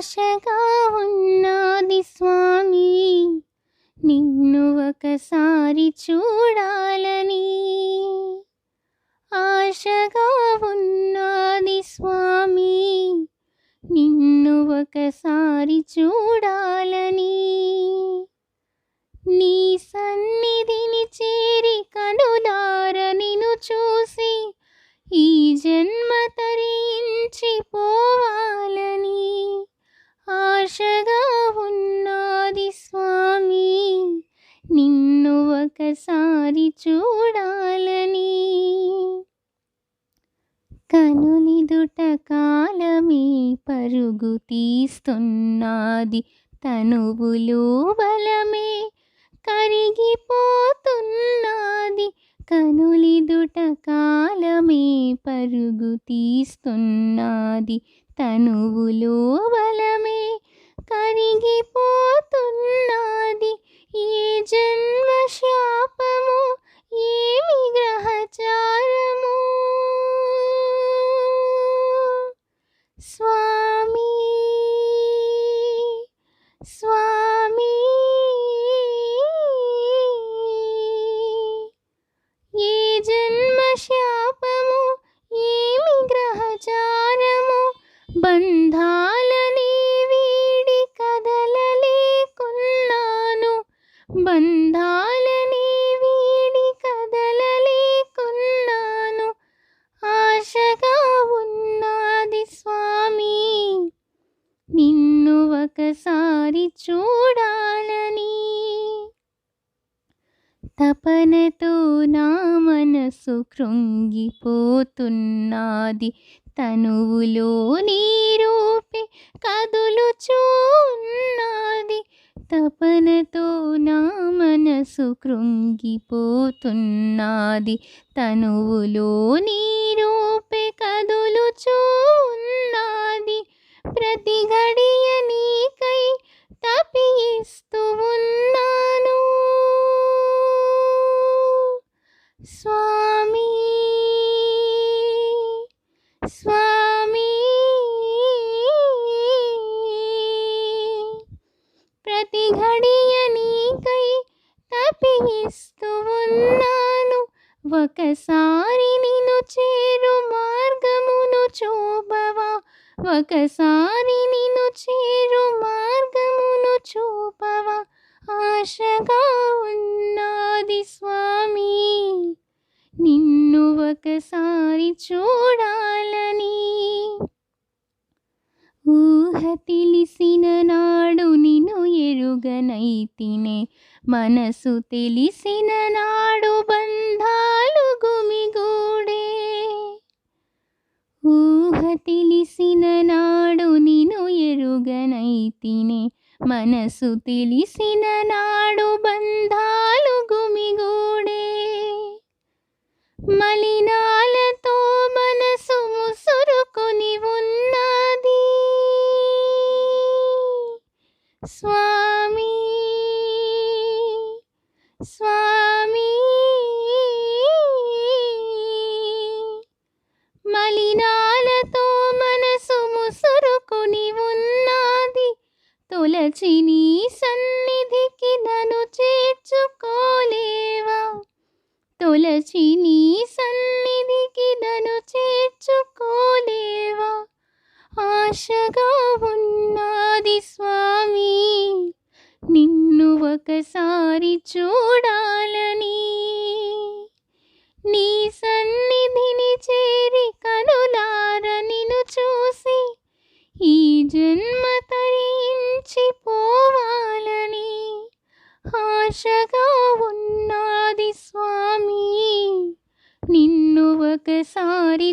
ఆశగా ఉన్నది స్వామి నిన్ను ఒకసారి చూడాలని. ఆశగా ఉన్నది స్వామి నిన్ను ఒకసారి చూడాలని. నీ సన్నిధిని చేరి కనులార నిన్ను చూసి ఈ జన్మ తరించి పోవాలని ఆశగా ఉన్నది స్వామి నిన్ను ఒకసారి చూడాలని. కనులిదుట కాలమే పరుగు తీస్తున్నది, తనువులో బలమే కరిగిపోతున్నది. కనులిదుట కాలమే పరుగు తీస్తున్నది, తనువులో బలమే కరిగిపోతున్నది. ఏ జన్మ శాపము ఏమి గ్రహచారము స్వామి స్వామి. ఏ జన్మ శాపము ఏమి గ్రహచారము బంధాలని వీడి కదలలేకున్నాను. బంధాలని వీడి కదలలేకున్నాను. ఆశగా ఉన్నది స్వామి నిన్ను ఒకసారి చూడాలని. తపనతో నా మనసు కృంగిపోతున్నది, తనువులో నీ రూపే కదులుచున్నది. తపనతో నా మనసు కృంగిపోతున్నది, తనువులో నీ రూపే కదులుచున్నది. ప్రతి గడియ నీకై తపిస్తూ ఉన్నాను స్వామి స్వామి. ప్రతి గడియ నీకై తపిస్తూ ఉన్నాను. ఒకసారి నిన్ను చేరు మార్గమును చూపవా, ఒకసారి నిన్ను చేరు మార్గమును చూపవా. ఆశగా ఉన్నది స్వామి నిన్ను ఒకసారి చూడాలని. ఊహ తెలిసిన నాడు నిన్ను ఎరుగనైతినే, మనసు తెలిసిన నాడు బంధాలు గుమిగూడే. ఊహ తెలిసిన నాడు నిన్ను ఎరుగనైతినే, మనసు తెలిసిన నాడు బంధాలు గుమిగూడే. మలినాలతో మనసు ముసురుకొని ఉన్నది స్వామి స్వామి. మలినాలతో మనసు ముసురుకొని ఉన్నది. తొలచి నీ సన్నిధికి నన్ను చేర్చుకోలేవా, తొలచి నీ సన్నిధికి నన్ను చేర్చుకోలేవా. ఆశగా ఉన్నది స్వామి నిన్ను ఒకసారి చూడాలని. నీ సన్నిధిని చేరి కనులార నిన్ను చూసి ఈ జన్మ తరించి పోవాలని ఆశగా ఉన్నది స్వామి నిన్ను ఒకసారి